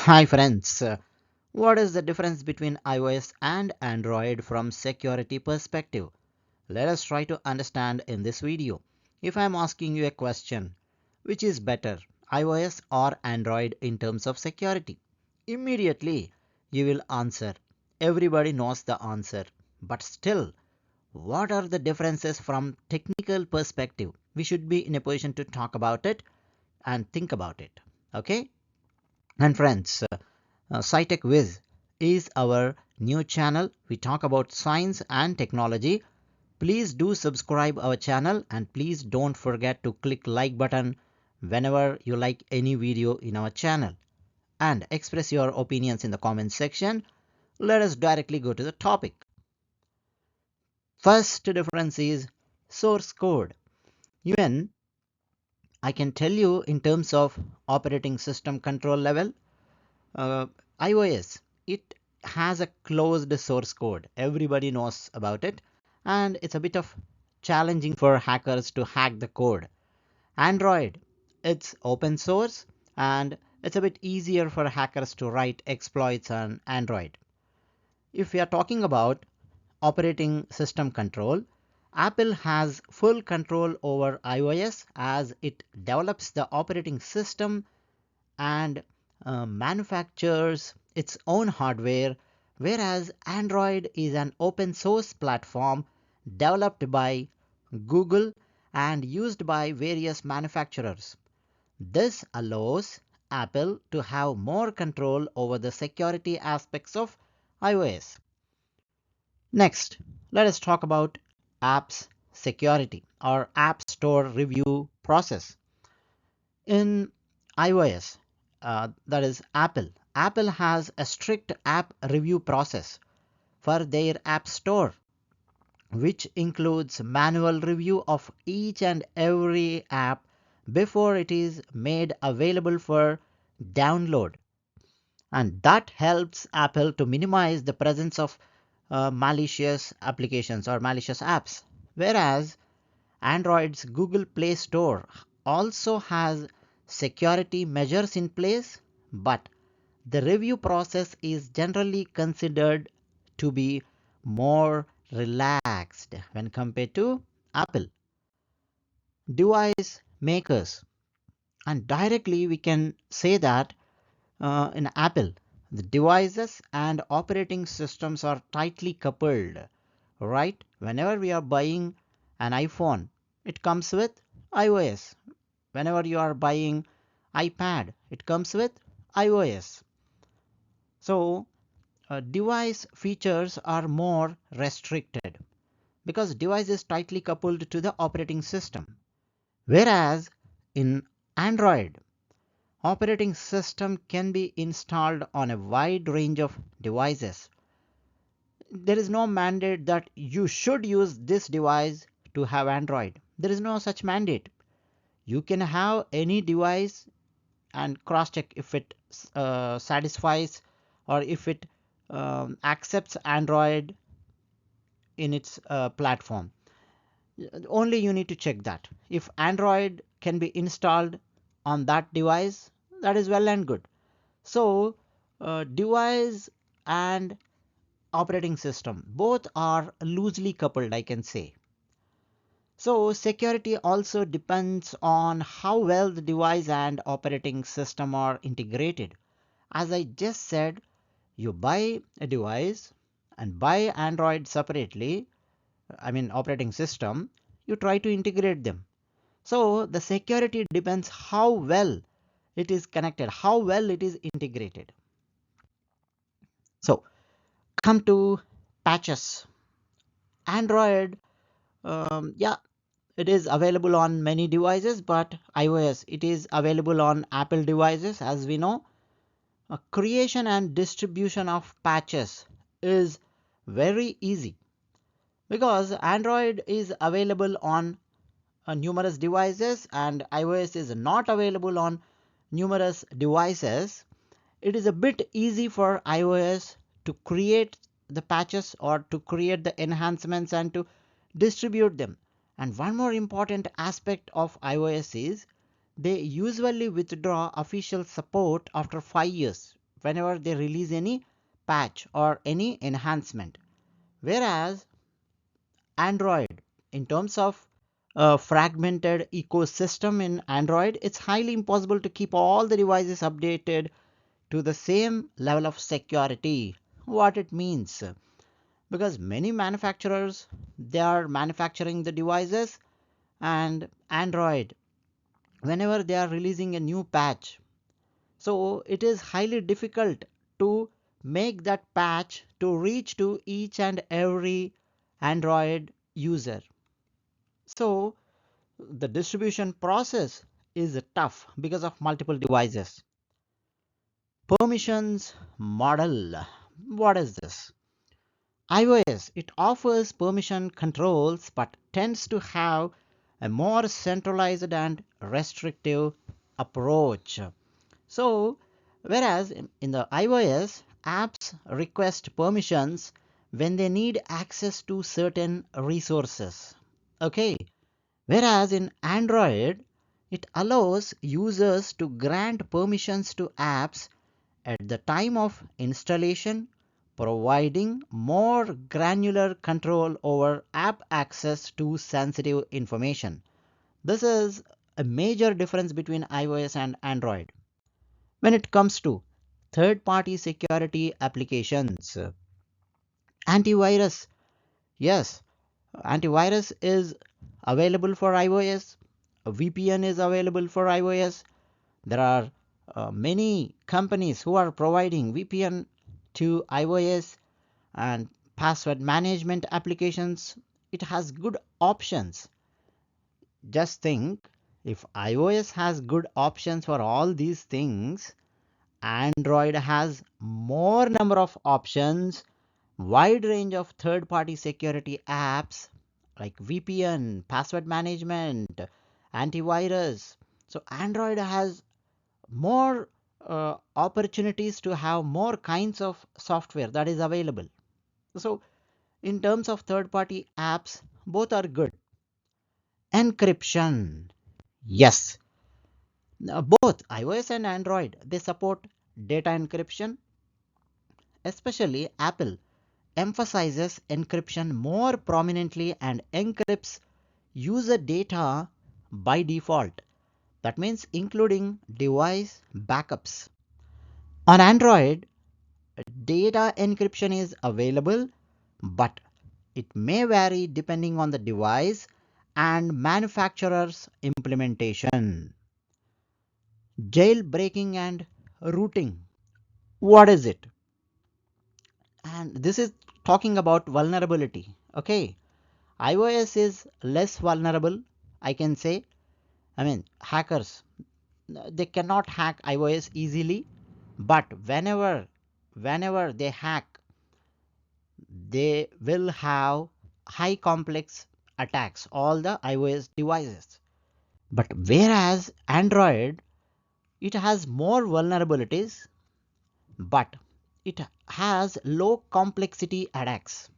Hi friends, what is the difference between iOS and Android from security perspective? Let us try to understand in this video. If I am asking you a question, which is better, iOS or Android in terms of security? Immediately you will answer. Everybody knows the answer. But still, what are the differences from technical perspective? We should be in a position to talk about it and think about it. Okay? And friends, Scitechwiz is our new channel. We talk about science and technology. Please do subscribe our channel and please don't forget to click like button whenever you like any video in our channel. And express your opinions in the comment section. Let us directly go to the topic. First difference is source code. Even I can tell you in terms of operating system control level, uh, iOS, it has a closed source code. Everybody knows about it, and it's a bit of challenging for hackers to hack the code. Android, it's open source and it's a bit easier for hackers to write exploits on Android. If we are talking about operating system control, Apple has full control over iOS as it develops the operating system and manufactures its own hardware, whereas Android is an open source platform developed by Google and used by various manufacturers. This allows Apple to have more control over the security aspects of iOS. Next, let us talk about apps security or App Store review process. In iOS, that is Apple. Apple has a strict app review process for their App Store, which includes manual review of each and every app before it is made available for download. And that helps Apple to minimize the presence of malicious applications or malicious apps. Whereas Android's Google Play Store also has security measures in place, but the review process is generally considered to be more relaxed when compared to Apple. Device makers, and directly we can say that in Apple, the devices and operating systems are tightly coupled, right? Whenever we are buying an iPhone, it comes with iOS. Whenever you are buying iPad, it comes with iOS. So device features are more restricted because device is tightly coupled to the operating system. Whereas in Android, operating system can be installed on a wide range of devices. There is no mandate that you should use this device to have Android. There is no such mandate. You can have any device and cross check if it satisfies or if it accepts Android in its platform. Only you need to check that. If Android can be installed on that device, that is well and good. So device and operating system both are loosely coupled, I can say. So security also depends on how well the device and operating system are integrated. As I just said, you buy a device and buy Android separately, I mean operating system, you try to integrate them. So the security depends how well it is connected, how well it is integrated. So come to patches. Android, yeah, it is available on many devices, but iOS, it is available on Apple devices. As we know, creation and distribution of patches is very easy because Android is available on numerous devices and iOS is not available on numerous devices. It is a bit easy for iOS to create the patches or to create the enhancements and to distribute them. And one more important aspect of iOS is they usually withdraw official support after 5 years. whenever they release any patch or any enhancement. Whereas Android, in terms of a fragmented ecosystem in Android, it's highly impossible to keep all the devices updated to the same level of security. What it means? Because many manufacturers, they are manufacturing the devices, and Android, whenever they are releasing a new patch, so it is highly difficult to make that patch to reach to each and every Android user. So the distribution process is tough because of multiple devices. Permissions model. What is this? iOS, it offers permission controls but tends to have a more centralized and restrictive approach. So, whereas in the iOS, apps request permissions when they need access to certain resources. Okay, whereas in Android, it allows users to grant permissions to apps at the time of installation, providing more granular control over app access to sensitive information. This is a major difference between iOS and Android. When it comes to third party security applications, antivirus, yes, antivirus is available for iOS, a VPN is available for iOS. There are many companies who are providing VPN to iOS and password management applications. It has good options. Just think, if iOS has good options for all these things, Android has more number of options, wide range of third party security apps like VPN, password management, antivirus. So Android has more opportunities to have more kinds of software that is available. So in terms of third party apps, both are good. Encryption, yes. Both iOS and Android, they support data encryption. Especially Apple emphasizes encryption more prominently and encrypts user data by default. That means including device backups. On Android, data encryption is available, but it may vary depending on the device and manufacturer's implementation. Jailbreaking and rooting. What is it? And this is talking about vulnerability. Okay, iOS is less vulnerable, I can say. I mean, hackers, they cannot hack iOS easily, but whenever they hack, they will have high complex attacks all the iOS devices. But whereas Android, it has more vulnerabilities, but it has low complexity attacks.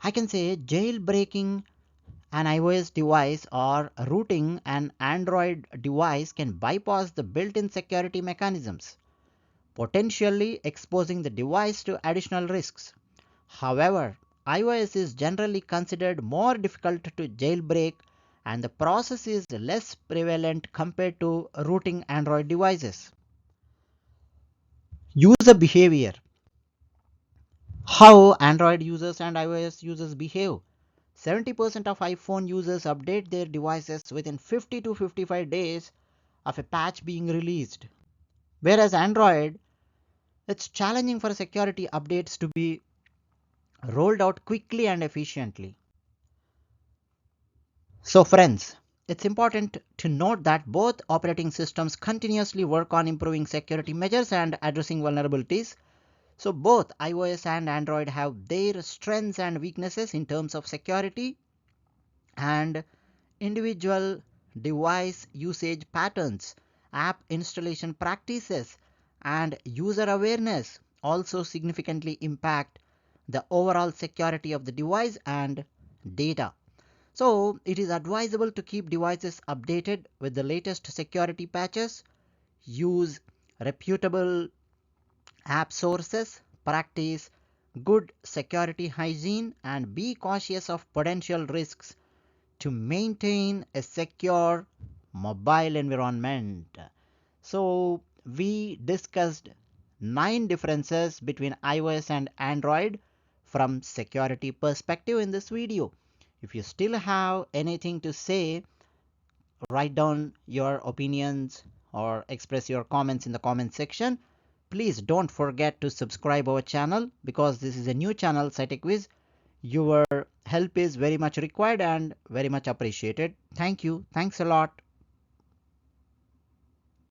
I can say jailbreaking an iOS device or rooting an Android device can bypass the built-in security mechanisms, potentially exposing the device to additional risks. However, iOS is generally considered more difficult to jailbreak and the process is less prevalent compared to rooting Android devices. User behavior. How Android users and iOS users behave. 70% of iPhone users update their devices within 50 to 55 days of a patch being released. Whereas Android, it's challenging for security updates to be rolled out quickly and efficiently. So friends, it's important to note that both operating systems continuously work on improving security measures and addressing vulnerabilities. So both iOS and Android have their strengths and weaknesses in terms of security, and individual device usage patterns, app installation practices, and user awareness also significantly impact the overall security of the device and data. So, it is advisable to keep devices updated with the latest security patches, use reputable app sources, practice good security hygiene, and be cautious of potential risks to maintain a secure mobile environment. So, we discussed 9 differences between iOS and Android from security perspective in this video. If you still have anything to say, write down your opinions or express your comments in the comment section. Please don't forget to subscribe our channel because this is a new channel, Scitechwiz. Your help is very much required and very much appreciated. Thank you. Thanks a lot.